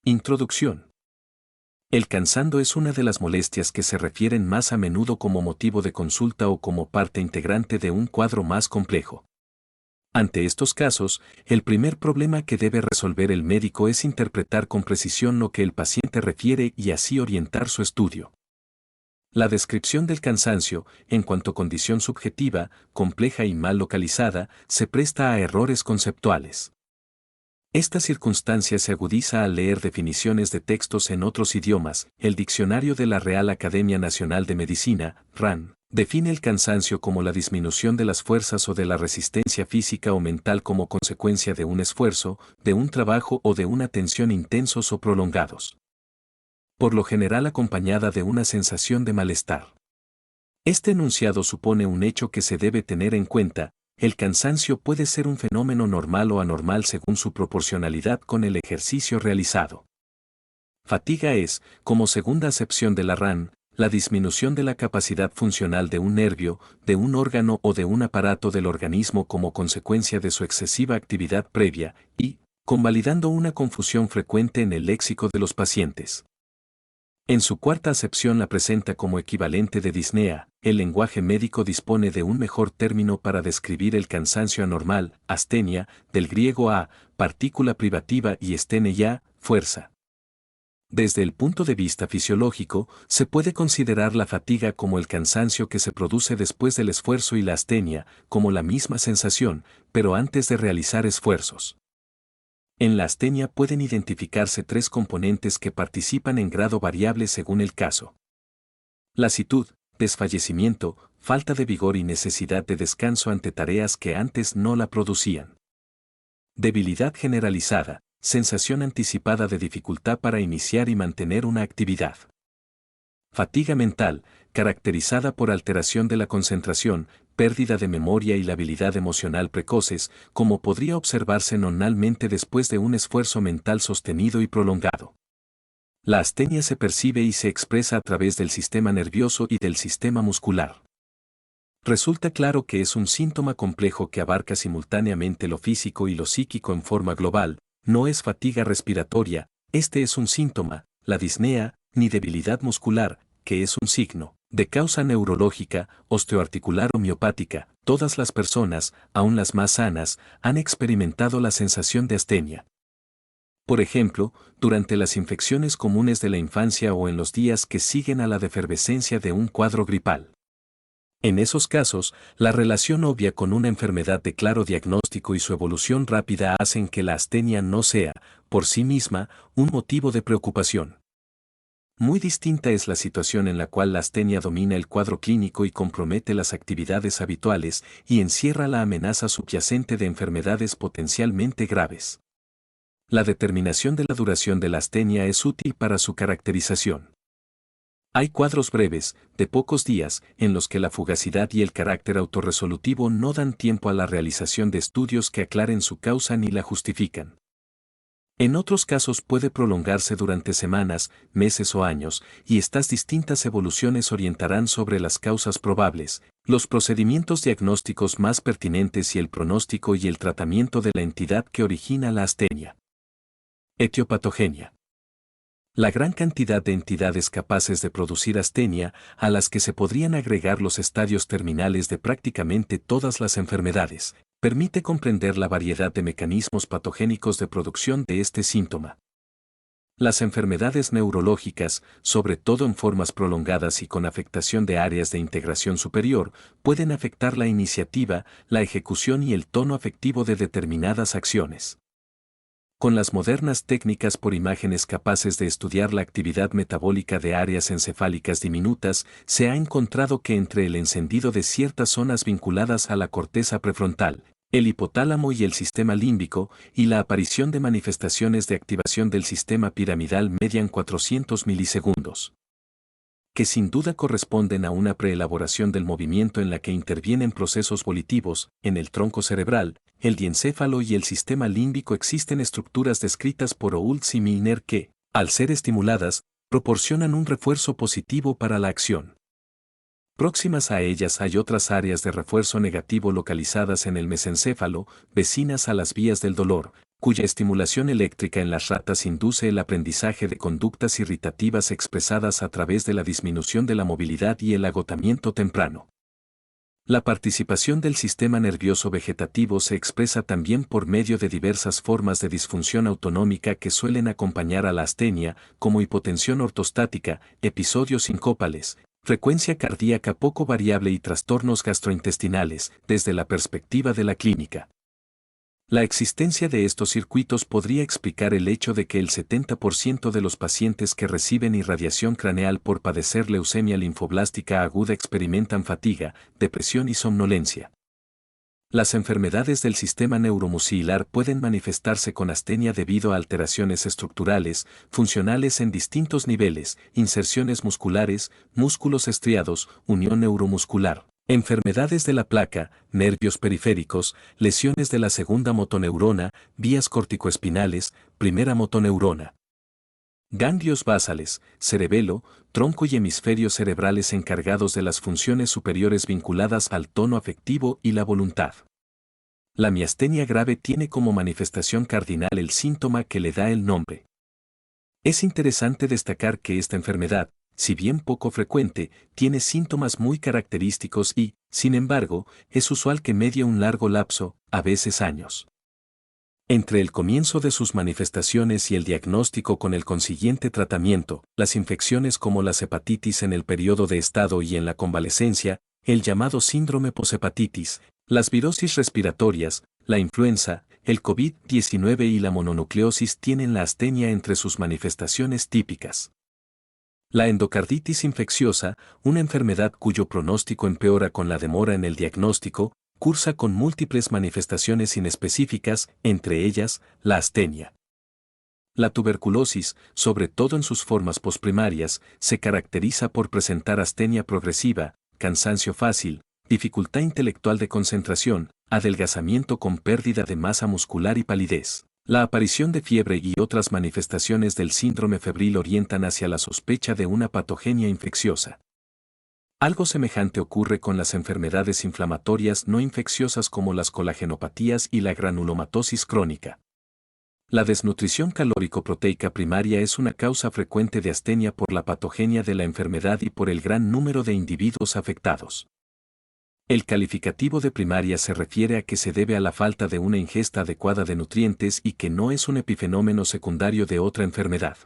Introducción. El cansado es una de las molestias que se refieren más a menudo como motivo de consulta o como parte integrante de un cuadro más complejo. Ante estos casos, el primer problema que debe resolver el médico es interpretar con precisión lo que el paciente refiere y así orientar su estudio. La descripción del cansancio, en cuanto condición subjetiva, compleja y mal localizada, se presta a errores conceptuales. Esta circunstancia se agudiza al leer definiciones de textos en otros idiomas. El Diccionario de la Real Academia Nacional de Medicina, RAN, define el cansancio como la disminución de las fuerzas o de la resistencia física o mental como consecuencia de un esfuerzo, de un trabajo o de una tensión intensos o prolongados. Por lo general acompañada de una sensación de malestar. Este enunciado supone un hecho que se debe tener en cuenta. El cansancio puede ser un fenómeno normal o anormal según su proporcionalidad con el ejercicio realizado. Fatiga es, como segunda acepción de la RAN, la disminución de la capacidad funcional de un nervio, de un órgano o de un aparato del organismo como consecuencia de su excesiva actividad previa, y, convalidando una confusión frecuente en el léxico de los pacientes. En su cuarta acepción la presenta como equivalente de disnea. El lenguaje médico dispone de un mejor término para describir el cansancio anormal, astenia, del griego a, partícula privativa y esteneia, fuerza. Desde el punto de vista fisiológico, se puede considerar la fatiga como el cansancio que se produce después del esfuerzo y la astenia, como la misma sensación, pero antes de realizar esfuerzos. En la astenia pueden identificarse tres componentes que participan en grado variable según el caso. Lasitud, desfallecimiento, falta de vigor y necesidad de descanso ante tareas que antes no la producían. Debilidad generalizada, sensación anticipada de dificultad para iniciar y mantener una actividad. Fatiga mental, caracterizada por alteración de la concentración, pérdida de memoria y la habilidad emocional precoces, como podría observarse normalmente después de un esfuerzo mental sostenido y prolongado. La astenia se percibe y se expresa a través del sistema nervioso y del sistema muscular. Resulta claro que es un síntoma complejo que abarca simultáneamente lo físico y lo psíquico en forma global. No es fatiga respiratoria, este es un síntoma, la disnea, ni debilidad muscular, que es un signo, de causa neurológica, osteoarticular o miopática. Todas las personas, aun las más sanas, han experimentado la sensación de astenia. Por ejemplo, durante las infecciones comunes de la infancia o en los días que siguen a la defervescencia de un cuadro gripal. En esos casos, la relación obvia con una enfermedad de claro diagnóstico y su evolución rápida hacen que la astenia no sea, por sí misma, un motivo de preocupación. Muy distinta es la situación en la cual la astenia domina el cuadro clínico y compromete las actividades habituales y encierra la amenaza subyacente de enfermedades potencialmente graves. La determinación de la duración de la astenia es útil para su caracterización. Hay cuadros breves, de pocos días, en los que la fugacidad y el carácter autorresolutivo no dan tiempo a la realización de estudios que aclaren su causa ni la justifican. En otros casos puede prolongarse durante semanas, meses o años, y estas distintas evoluciones orientarán sobre las causas probables, los procedimientos diagnósticos más pertinentes y el pronóstico y el tratamiento de la entidad que origina la astenia. Etiopatogenia. La gran cantidad de entidades capaces de producir astenia, a las que se podrían agregar los estadios terminales de prácticamente todas las enfermedades, permite comprender la variedad de mecanismos patogénicos de producción de este síntoma. Las enfermedades neurológicas, sobre todo en formas prolongadas y con afectación de áreas de integración superior, pueden afectar la iniciativa, la ejecución y el tono afectivo de determinadas acciones. Con las modernas técnicas por imágenes capaces de estudiar la actividad metabólica de áreas encefálicas diminutas, se ha encontrado que entre el encendido de ciertas zonas vinculadas a la corteza prefrontal, el hipotálamo y el sistema límbico, y la aparición de manifestaciones de activación del sistema piramidal median 400 milisegundos. Que sin duda corresponden a una preelaboración del movimiento en la que intervienen procesos volitivos. En el tronco cerebral, el diencéfalo y el sistema límbico existen estructuras descritas por Olds y Milner que, al ser estimuladas, proporcionan un refuerzo positivo para la acción. Próximas a ellas hay otras áreas de refuerzo negativo localizadas en el mesencéfalo, vecinas a las vías del dolor, cuya estimulación eléctrica en las ratas induce el aprendizaje de conductas irritativas expresadas a través de la disminución de la movilidad y el agotamiento temprano. La participación del sistema nervioso vegetativo se expresa también por medio de diversas formas de disfunción autonómica que suelen acompañar a la astenia, como hipotensión ortostática, episodios sincopales, frecuencia cardíaca poco variable y trastornos gastrointestinales, desde la perspectiva de la clínica. La existencia de estos circuitos podría explicar el hecho de que el 70% de los pacientes que reciben irradiación craneal por padecer leucemia linfoblástica aguda experimentan fatiga, depresión y somnolencia. Las enfermedades del sistema neuromuscular pueden manifestarse con astenia debido a alteraciones estructurales, funcionales en distintos niveles, inserciones musculares, músculos estriados, unión neuromuscular. Enfermedades de la placa, nervios periféricos, lesiones de la segunda motoneurona, vías corticoespinales, primera motoneurona. Ganglios basales, cerebelo, tronco y hemisferios cerebrales encargados de las funciones superiores vinculadas al tono afectivo y la voluntad. La miastenia grave tiene como manifestación cardinal el síntoma que le da el nombre. Es interesante destacar que esta enfermedad, si bien poco frecuente, tiene síntomas muy característicos y, sin embargo, es usual que medie un largo lapso, a veces años. Entre el comienzo de sus manifestaciones y el diagnóstico con el consiguiente tratamiento, las infecciones como las hepatitis en el periodo de estado y en la convalecencia, el llamado síndrome poshepatitis, las virosis respiratorias, la influenza, el COVID-19 y la mononucleosis tienen la astenia entre sus manifestaciones típicas. La endocarditis infecciosa, una enfermedad cuyo pronóstico empeora con la demora en el diagnóstico, cursa con múltiples manifestaciones inespecíficas, entre ellas, la astenia. La tuberculosis, sobre todo en sus formas posprimarias, se caracteriza por presentar astenia progresiva, cansancio fácil, dificultad intelectual de concentración, adelgazamiento con pérdida de masa muscular y palidez. La aparición de fiebre y otras manifestaciones del síndrome febril orientan hacia la sospecha de una patogenia infecciosa. Algo semejante ocurre con las enfermedades inflamatorias no infecciosas como las colagenopatías y la granulomatosis crónica. La desnutrición calórico-proteica primaria es una causa frecuente de astenia por la patogenia de la enfermedad y por el gran número de individuos afectados. El calificativo de primaria se refiere a que se debe a la falta de una ingesta adecuada de nutrientes y que no es un epifenómeno secundario de otra enfermedad.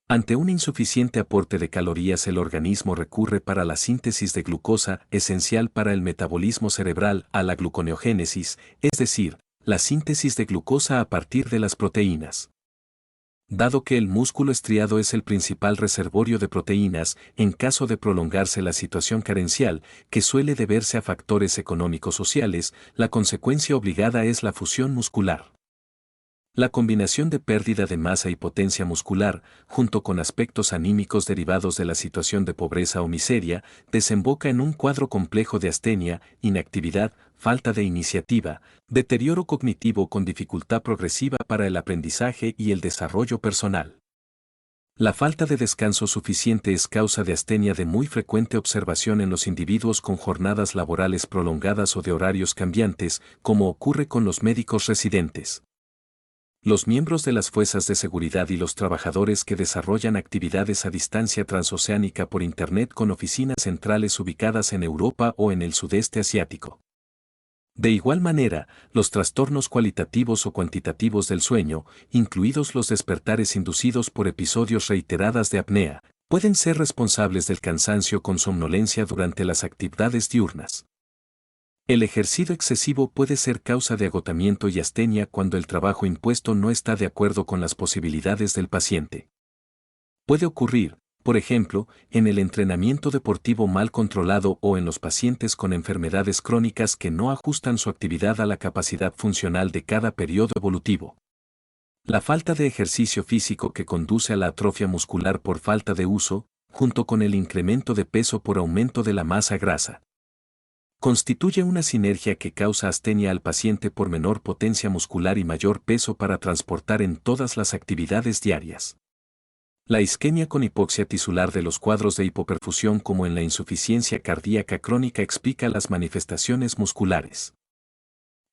Ante un insuficiente aporte de calorías, el organismo recurre para la síntesis de glucosa, esencial para el metabolismo cerebral, a la gluconeogénesis, es decir, la síntesis de glucosa a partir de las proteínas. Dado que el músculo estriado es el principal reservorio de proteínas, en caso de prolongarse la situación carencial, que suele deberse a factores económico-sociales, la consecuencia obligada es la fusión muscular. La combinación de pérdida de masa y potencia muscular, junto con aspectos anímicos derivados de la situación de pobreza o miseria, desemboca en un cuadro complejo de astenia, inactividad, falta de iniciativa, deterioro cognitivo con dificultad progresiva para el aprendizaje y el desarrollo personal. La falta de descanso suficiente es causa de astenia de muy frecuente observación en los individuos con jornadas laborales prolongadas o de horarios cambiantes, como ocurre con los médicos residentes. Los miembros de las fuerzas de seguridad y los trabajadores que desarrollan actividades a distancia transoceánica por Internet con oficinas centrales ubicadas en Europa o en el sudeste asiático. De igual manera, los trastornos cualitativos o cuantitativos del sueño, incluidos los despertares inducidos por episodios reiteradas de apnea, pueden ser responsables del cansancio con somnolencia durante las actividades diurnas. El ejercicio excesivo puede ser causa de agotamiento y astenia cuando el trabajo impuesto no está de acuerdo con las posibilidades del paciente. Puede ocurrir, por ejemplo, en el entrenamiento deportivo mal controlado o en los pacientes con enfermedades crónicas que no ajustan su actividad a la capacidad funcional de cada periodo evolutivo. La falta de ejercicio físico que conduce a la atrofia muscular por falta de uso, junto con el incremento de peso por aumento de la masa grasa, constituye una sinergia que causa astenia al paciente por menor potencia muscular y mayor peso para transportar en todas las actividades diarias. La isquemia con hipoxia tisular de los cuadros de hipoperfusión como en la insuficiencia cardíaca crónica explica las manifestaciones musculares.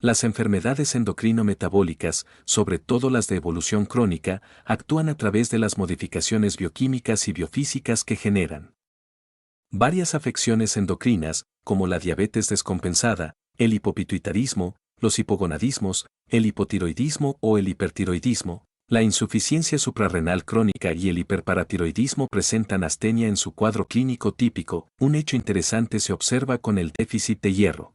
Las enfermedades endocrino-metabólicas, sobre todo las de evolución crónica, actúan a través de las modificaciones bioquímicas y biofísicas que generan varias afecciones endocrinas, como la diabetes descompensada, el hipopituitarismo, los hipogonadismos, el hipotiroidismo o el hipertiroidismo. La insuficiencia suprarrenal crónica y el hiperparatiroidismo presentan astenia en su cuadro clínico típico. Un hecho interesante se observa con el déficit de hierro,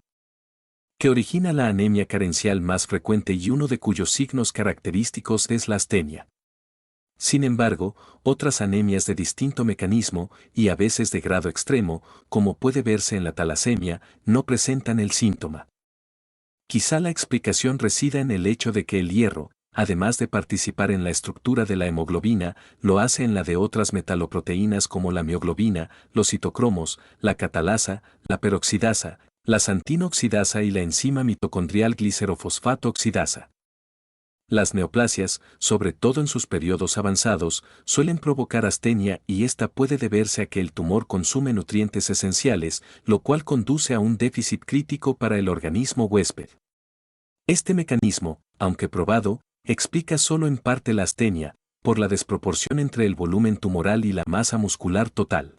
que origina la anemia carencial más frecuente y uno de cuyos signos característicos es la astenia. Sin embargo, otras anemias de distinto mecanismo, y a veces de grado extremo, como puede verse en la talasemia, no presentan el síntoma. Quizá la explicación resida en el hecho de que el hierro, además de participar en la estructura de la hemoglobina, lo hace en la de otras metaloproteínas como la mioglobina, los citocromos, la catalasa, la peroxidasa, la santina oxidasa y la enzima mitocondrial glicerofosfato oxidasa. Las neoplasias, sobre todo en sus periodos avanzados, suelen provocar astenia y esta puede deberse a que el tumor consume nutrientes esenciales, lo cual conduce a un déficit crítico para el organismo huésped. Este mecanismo, aunque probado, explica solo en parte la astenia, por la desproporción entre el volumen tumoral y la masa muscular total.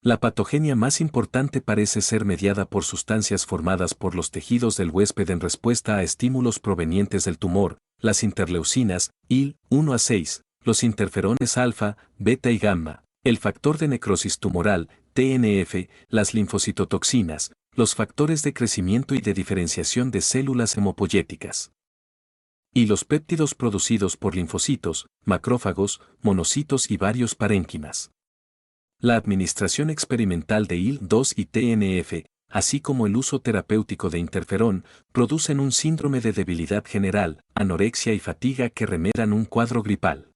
La patogenia más importante parece ser mediada por sustancias formadas por los tejidos del huésped en respuesta a estímulos provenientes del tumor, las interleucinas, IL-1 a 6, los interferones alfa, beta y gamma, el factor de necrosis tumoral, TNF, las linfocitotoxinas, los factores de crecimiento y de diferenciación de células hemopoyéticas, y los péptidos producidos por linfocitos, macrófagos, monocitos y varios parénquimas. La administración experimental de IL-2 y TNF, así como el uso terapéutico de interferón, producen un síndrome de debilidad general, anorexia y fatiga que remedan un cuadro gripal.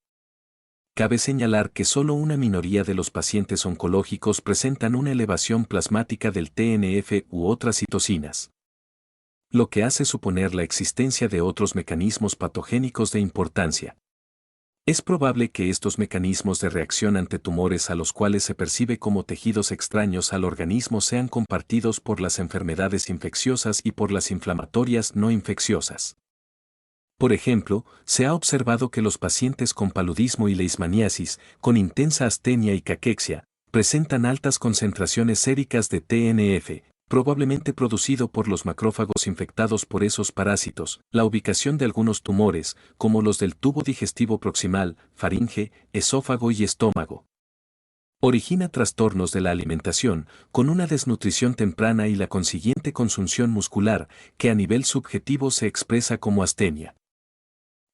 Cabe señalar que solo una minoría de los pacientes oncológicos presentan una elevación plasmática del TNF u otras citocinas, lo que hace suponer la existencia de otros mecanismos patogénicos de importancia. Es probable que estos mecanismos de reacción ante tumores a los cuales se percibe como tejidos extraños al organismo sean compartidos por las enfermedades infecciosas y por las inflamatorias no infecciosas. Por ejemplo, se ha observado que los pacientes con paludismo y leishmaniasis, con intensa astenia y caquexia, presentan altas concentraciones séricas de TNF, probablemente producido por los macrófagos infectados por esos parásitos. La ubicación de algunos tumores, como los del tubo digestivo proximal, faringe, esófago y estómago, origina trastornos de la alimentación, con una desnutrición temprana y la consiguiente consunción muscular, que a nivel subjetivo se expresa como astenia.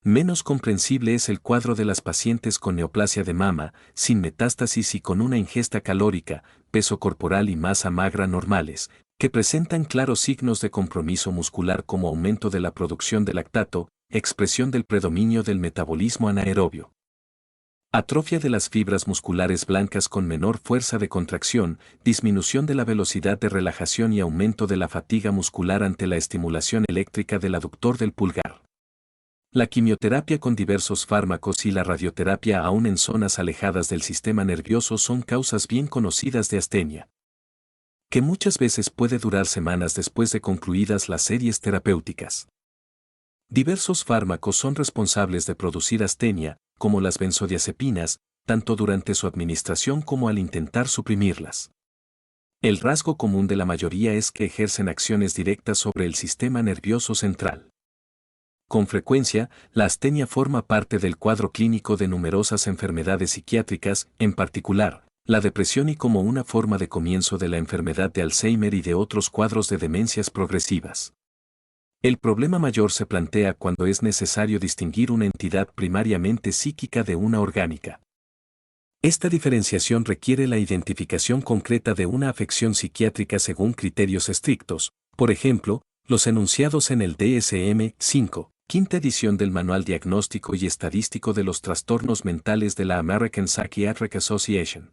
Menos comprensible es el cuadro de las pacientes con neoplasia de mama, sin metástasis y con una ingesta calórica, peso corporal y masa magra normales, que presentan claros signos de compromiso muscular como aumento de la producción de lactato, expresión del predominio del metabolismo anaerobio, atrofia de las fibras musculares blancas con menor fuerza de contracción, disminución de la velocidad de relajación y aumento de la fatiga muscular ante la estimulación eléctrica del aductor del pulgar. La quimioterapia con diversos fármacos y la radioterapia aún en zonas alejadas del sistema nervioso son causas bien conocidas de astenia, que muchas veces puede durar semanas después de concluidas las series terapéuticas. Diversos fármacos son responsables de producir astenia, como las benzodiazepinas, tanto durante su administración como al intentar suprimirlas. El rasgo común de la mayoría es que ejercen acciones directas sobre el sistema nervioso central. Con frecuencia, la astenia forma parte del cuadro clínico de numerosas enfermedades psiquiátricas, en particular, la depresión y como una forma de comienzo de la enfermedad de Alzheimer y de otros cuadros de demencias progresivas. El problema mayor se plantea cuando es necesario distinguir una entidad primariamente psíquica de una orgánica. Esta diferenciación requiere la identificación concreta de una afección psiquiátrica según criterios estrictos, por ejemplo, los enunciados en el DSM-5, quinta edición del Manual Diagnóstico y Estadístico de los Trastornos Mentales de la American Psychiatric Association.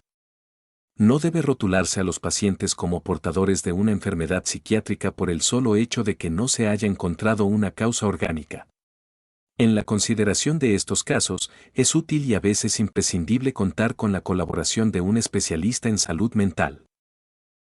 No debe rotularse a los pacientes como portadores de una enfermedad psiquiátrica por el solo hecho de que no se haya encontrado una causa orgánica. En la consideración de estos casos, es útil y a veces imprescindible contar con la colaboración de un especialista en salud mental.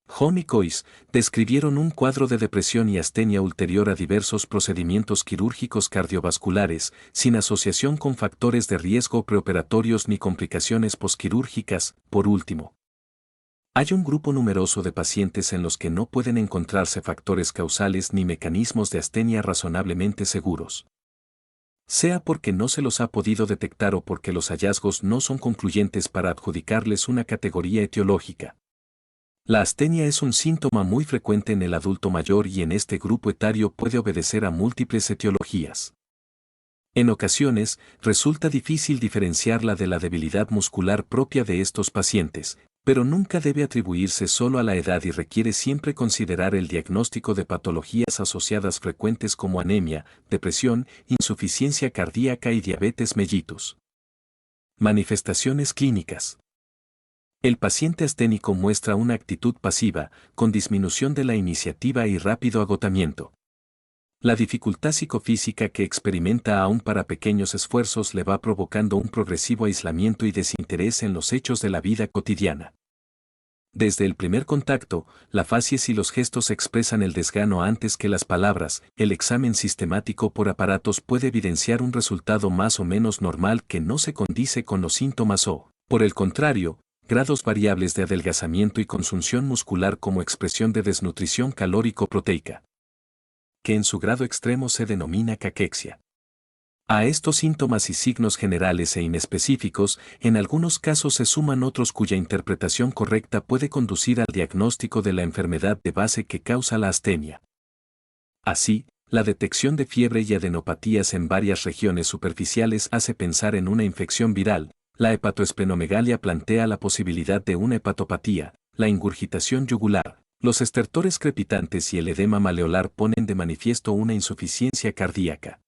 Home y Coyce describieron un cuadro de depresión y astenia ulterior a diversos procedimientos quirúrgicos cardiovasculares, sin asociación con factores de riesgo preoperatorios ni complicaciones posquirúrgicas. Por último, hay un grupo numeroso de pacientes en los que no pueden encontrarse factores causales ni mecanismos de astenia razonablemente seguros. Sea porque no se los ha podido detectar o porque los hallazgos no son concluyentes para adjudicarles una categoría etiológica. La astenia es un síntoma muy frecuente en el adulto mayor y en este grupo etario puede obedecer a múltiples etiologías. En ocasiones, resulta difícil diferenciarla de la debilidad muscular propia de estos pacientes, pero nunca debe atribuirse solo a la edad y requiere siempre considerar el diagnóstico de patologías asociadas frecuentes como anemia, depresión, insuficiencia cardíaca y diabetes mellitus. Manifestaciones clínicas. El paciente asténico muestra una actitud pasiva, con disminución de la iniciativa y rápido agotamiento. La dificultad psicofísica que experimenta aún para pequeños esfuerzos le va provocando un progresivo aislamiento y desinterés en los hechos de la vida cotidiana. Desde el primer contacto, la facies y los gestos expresan el desgano antes que las palabras. El examen sistemático por aparatos puede evidenciar un resultado más o menos normal que no se condice con los síntomas o, por el contrario, grados variables de adelgazamiento y consunción muscular como expresión de desnutrición calórico-proteica, que en su grado extremo se denomina caquexia. A estos síntomas y signos generales e inespecíficos, en algunos casos se suman otros cuya interpretación correcta puede conducir al diagnóstico de la enfermedad de base que causa la astenia. Así, la detección de fiebre y adenopatías en varias regiones superficiales hace pensar en una infección viral. La hepatoesplenomegalia plantea la posibilidad de una hepatopatía, la ingurgitación yugular, los estertores crepitantes y el edema maleolar ponen de manifiesto una insuficiencia cardíaca.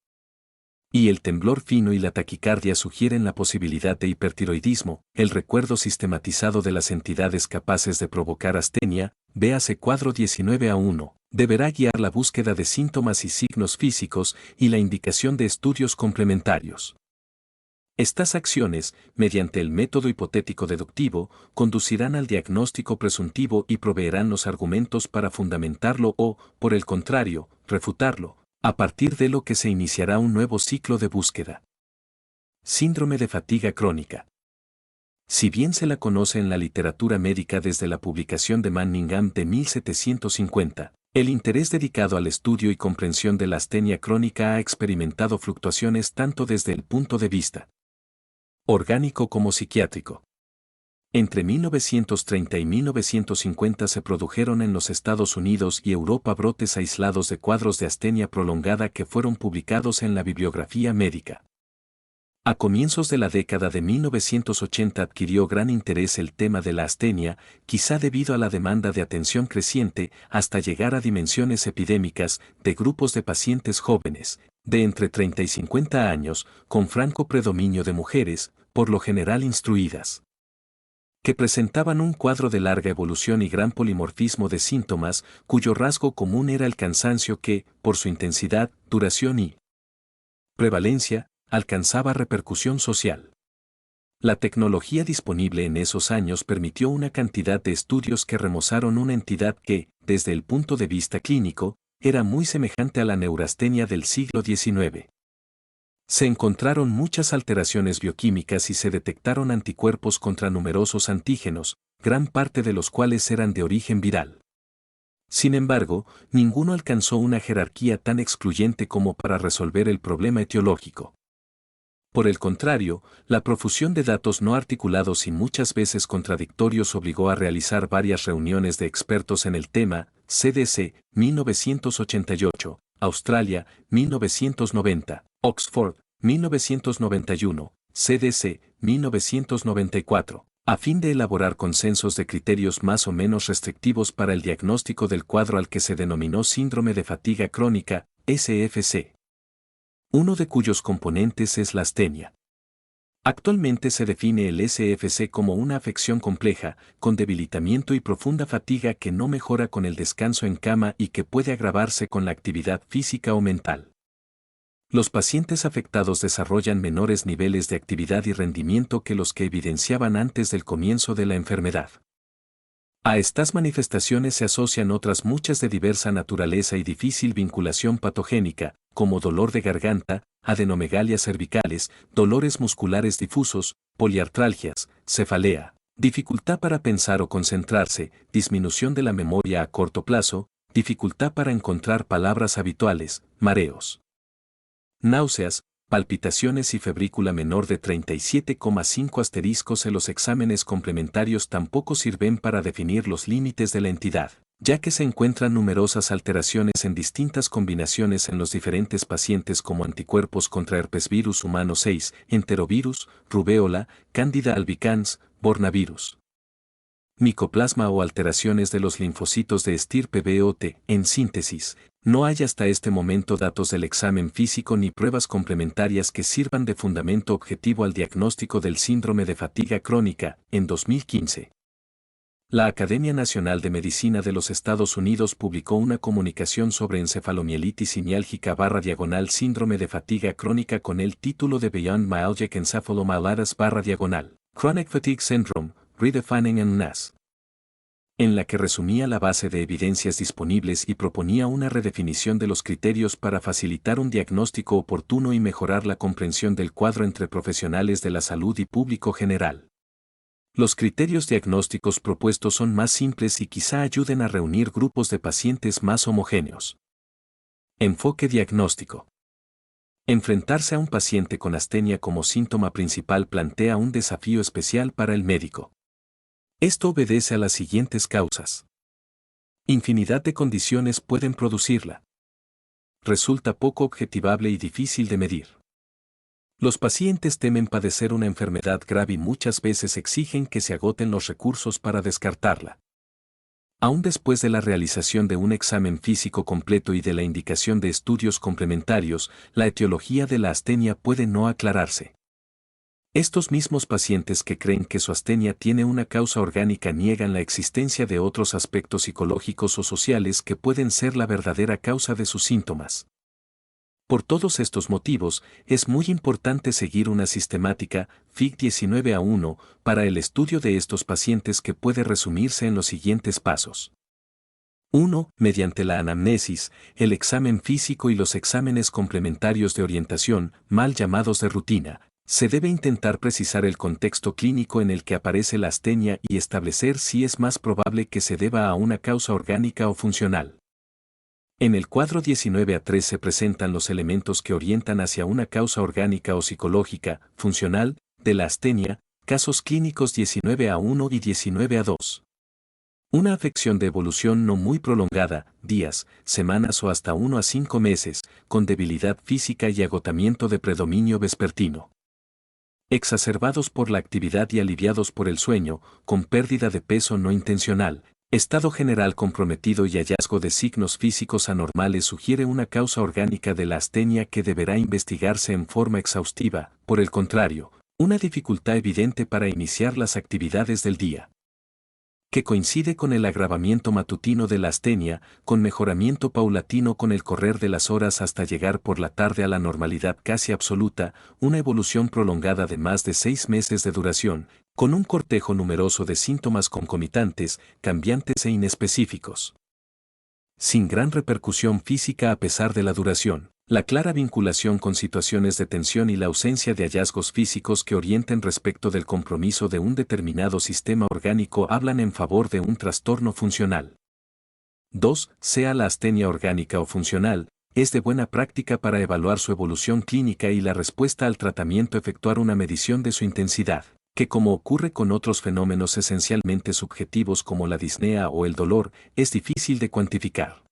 Y el temblor fino y la taquicardia sugieren la posibilidad de hipertiroidismo. El recuerdo sistematizado de las entidades capaces de provocar astenia, véase cuadro 19A1, deberá guiar la búsqueda de síntomas y signos físicos y la indicación de estudios complementarios. Estas acciones, mediante el método hipotético deductivo, conducirán al diagnóstico presuntivo y proveerán los argumentos para fundamentarlo o, por el contrario, refutarlo, a partir de lo que se iniciará un nuevo ciclo de búsqueda. Síndrome de fatiga crónica. Si bien se la conoce en la literatura médica desde la publicación de Manningham de 1750, el interés dedicado al estudio y comprensión de la astenia crónica ha experimentado fluctuaciones tanto desde el punto de vista orgánico como psiquiátrico. Entre 1930 y 1950 se produjeron en los Estados Unidos y Europa brotes aislados de cuadros de astenia prolongada que fueron publicados en la bibliografía médica. A comienzos de la década de 1980 adquirió gran interés el tema de la astenia, quizá debido a la demanda de atención creciente, hasta llegar a dimensiones epidémicas de grupos de pacientes jóvenes, de entre 30 y 50 años, con franco predominio de mujeres, por lo general instruidas, que presentaban un cuadro de larga evolución y gran polimorfismo de síntomas, cuyo rasgo común era el cansancio que, por su intensidad, duración y prevalencia, alcanzaba repercusión social. La tecnología disponible en esos años permitió una cantidad de estudios que remozaron una entidad que, desde el punto de vista clínico, era muy semejante a la neurastenia del siglo XIX. Se encontraron muchas alteraciones bioquímicas y se detectaron anticuerpos contra numerosos antígenos, gran parte de los cuales eran de origen viral. Sin embargo, ninguno alcanzó una jerarquía tan excluyente como para resolver el problema etiológico. Por el contrario, la profusión de datos no articulados y muchas veces contradictorios obligó a realizar varias reuniones de expertos en el tema. CDC, 1988, Australia, 1990, Oxford, 1991, CDC, 1994, a fin de elaborar consensos de criterios más o menos restrictivos para el diagnóstico del cuadro al que se denominó síndrome de fatiga crónica, SFC. Uno de cuyos componentes es la astenia. Actualmente se define el SFC como una afección compleja, con debilitamiento y profunda fatiga que no mejora con el descanso en cama y que puede agravarse con la actividad física o mental. Los pacientes afectados desarrollan menores niveles de actividad y rendimiento que los que evidenciaban antes del comienzo de la enfermedad. A estas manifestaciones se asocian otras muchas de diversa naturaleza y difícil vinculación patogénica, como dolor de garganta, adenomegalias cervicales, dolores musculares difusos, poliartralgias, cefalea, dificultad para pensar o concentrarse, disminución de la memoria a corto plazo, dificultad para encontrar palabras habituales, mareos, náuseas, palpitaciones y febrícula menor de 37,5 asteriscos. En los exámenes complementarios tampoco sirven para definir los límites de la entidad, ya que se encuentran numerosas alteraciones en distintas combinaciones en los diferentes pacientes como anticuerpos contra herpesvirus humano 6, enterovirus, rubéola, cándida albicans, bornavirus, micoplasma o alteraciones de los linfocitos de estirpe B o T. En síntesis, no hay hasta este momento datos del examen físico ni pruebas complementarias que sirvan de fundamento objetivo al diagnóstico del síndrome de fatiga crónica. En 2015, la Academia Nacional de Medicina de los Estados Unidos publicó una comunicación sobre encefalomielitis simiálgica/diagonal síndrome de fatiga crónica con el título de Beyond Myalgic Encephalomyelitis/diagonal Chronic Fatigue Syndrome, Redefining NAS, en la que resumía la base de evidencias disponibles y proponía una redefinición de los criterios para facilitar un diagnóstico oportuno y mejorar la comprensión del cuadro entre profesionales de la salud y público general. Los criterios diagnósticos propuestos son más simples y quizá ayuden a reunir grupos de pacientes más homogéneos. Enfoque diagnóstico. Enfrentarse a un paciente con astenia como síntoma principal plantea un desafío especial para el médico. Esto obedece a las siguientes causas. Infinidad de condiciones pueden producirla. Resulta poco objetivable y difícil de medir. Los pacientes temen padecer una enfermedad grave y muchas veces exigen que se agoten los recursos para descartarla. Aún después de la realización de un examen físico completo y de la indicación de estudios complementarios, la etiología de la astenia puede no aclararse. Estos mismos pacientes que creen que su astenia tiene una causa orgánica niegan la existencia de otros aspectos psicológicos o sociales que pueden ser la verdadera causa de sus síntomas. Por todos estos motivos, es muy importante seguir una sistemática, FIG 19-1, para el estudio de estos pacientes que puede resumirse en los siguientes pasos. 1. Mediante la anamnesis, el examen físico y los exámenes complementarios de orientación, mal llamados de rutina, se debe intentar precisar el contexto clínico en el que aparece la astenia y establecer si es más probable que se deba a una causa orgánica o funcional. En el cuadro 19-3 se presentan los elementos que orientan hacia una causa orgánica o psicológica, funcional, de la astenia, casos clínicos 19-1 y 19-2. Una afección de evolución no muy prolongada, días, semanas o hasta 1 a 5 meses, con debilidad física y agotamiento de predominio vespertino, exacerbados por la actividad y aliviados por el sueño, con pérdida de peso no intencional, estado general comprometido y hallazgo de signos físicos anormales sugiere una causa orgánica de la astenia que deberá investigarse en forma exhaustiva. Por el contrario, una dificultad evidente para iniciar las actividades del día, que coincide con el agravamiento matutino de la astenia, con mejoramiento paulatino con el correr de las horas hasta llegar por la tarde a la normalidad casi absoluta, una evolución prolongada de más de 6 meses de duración, con un cortejo numeroso de síntomas concomitantes, cambiantes e inespecíficos, sin gran repercusión física a pesar de la duración. La clara vinculación con situaciones de tensión y la ausencia de hallazgos físicos que orienten respecto del compromiso de un determinado sistema orgánico hablan en favor de un trastorno funcional. 2. Sea la astenia orgánica o funcional, es de buena práctica para evaluar su evolución clínica y la respuesta al tratamiento efectuar una medición de su intensidad, que como ocurre con otros fenómenos esencialmente subjetivos como la disnea o el dolor, es difícil de cuantificar.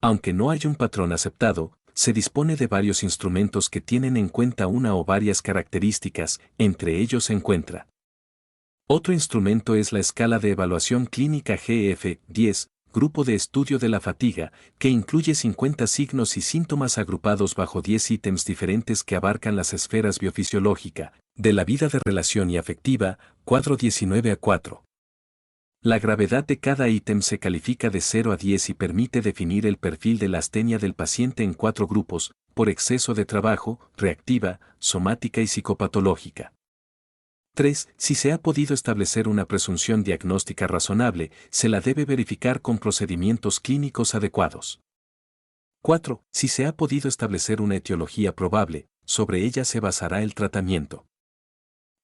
Aunque no hay un patrón aceptado, se dispone de varios instrumentos que tienen en cuenta una o varias características, entre ellos se encuentra. Otro instrumento es la escala de evaluación clínica GF-10, Grupo de Estudio de la Fatiga, que incluye 50 signos y síntomas agrupados bajo 10 ítems diferentes que abarcan las esferas biofisiológica, de la vida de relación y afectiva, cuadro 19-4. La gravedad de cada ítem se califica de 0 a 10 y permite definir el perfil de la astenia del paciente en 4 grupos, por exceso de trabajo, reactiva, somática y psicopatológica. 3. Si se ha podido establecer una presunción diagnóstica razonable, se la debe verificar con procedimientos clínicos adecuados. 4. Si se ha podido establecer una etiología probable, sobre ella se basará el tratamiento.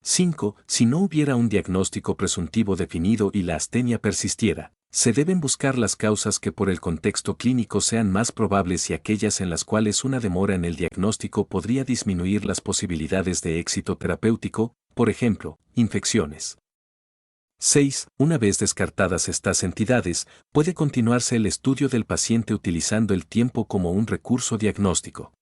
5. Si no hubiera un diagnóstico presuntivo definido y la astenia persistiera, se deben buscar las causas que por el contexto clínico sean más probables y aquellas en las cuales una demora en el diagnóstico podría disminuir las posibilidades de éxito terapéutico, por ejemplo, infecciones. 6. Una vez descartadas estas entidades, puede continuarse el estudio del paciente utilizando el tiempo como un recurso diagnóstico.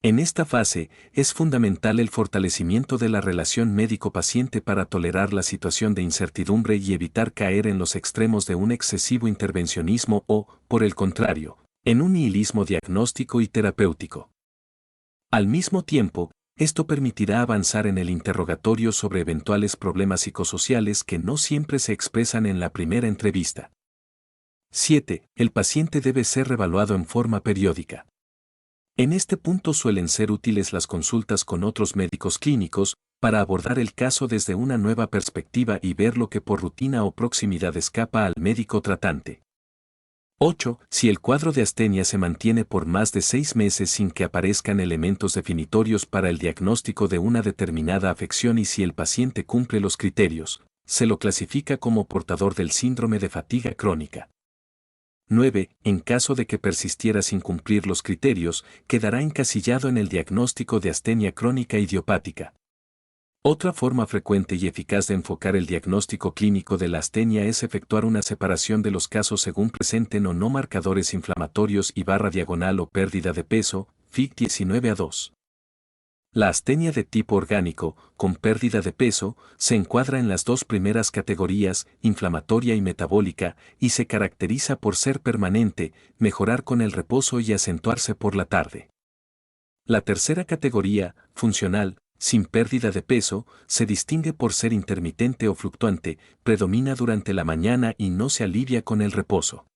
En esta fase, es fundamental el fortalecimiento de la relación médico-paciente para tolerar la situación de incertidumbre y evitar caer en los extremos de un excesivo intervencionismo o, por el contrario, en un nihilismo diagnóstico y terapéutico. Al mismo tiempo, esto permitirá avanzar en el interrogatorio sobre eventuales problemas psicosociales que no siempre se expresan en la primera entrevista. 7. El paciente debe ser revaluado en forma periódica. En este punto suelen ser útiles las consultas con otros médicos clínicos para abordar el caso desde una nueva perspectiva y ver lo que por rutina o proximidad escapa al médico tratante. 8. Si el cuadro de astenia se mantiene por más de 6 meses sin que aparezcan elementos definitorios para el diagnóstico de una determinada afección y si el paciente cumple los criterios, se lo clasifica como portador del síndrome de fatiga crónica. 9. En caso de que persistiera sin cumplir los criterios, quedará encasillado en el diagnóstico de astenia crónica idiopática. Otra forma frecuente y eficaz de enfocar el diagnóstico clínico de la astenia es efectuar una separación de los casos según presenten o no marcadores inflamatorios y /diagonal o pérdida de peso, Fig 19:2. La astenia de tipo orgánico, con pérdida de peso, se encuadra en las dos primeras categorías, inflamatoria y metabólica, y se caracteriza por ser permanente, mejorar con el reposo y acentuarse por la tarde. La tercera categoría, funcional, sin pérdida de peso, se distingue por ser intermitente o fluctuante, predomina durante la mañana y no se alivia con el reposo.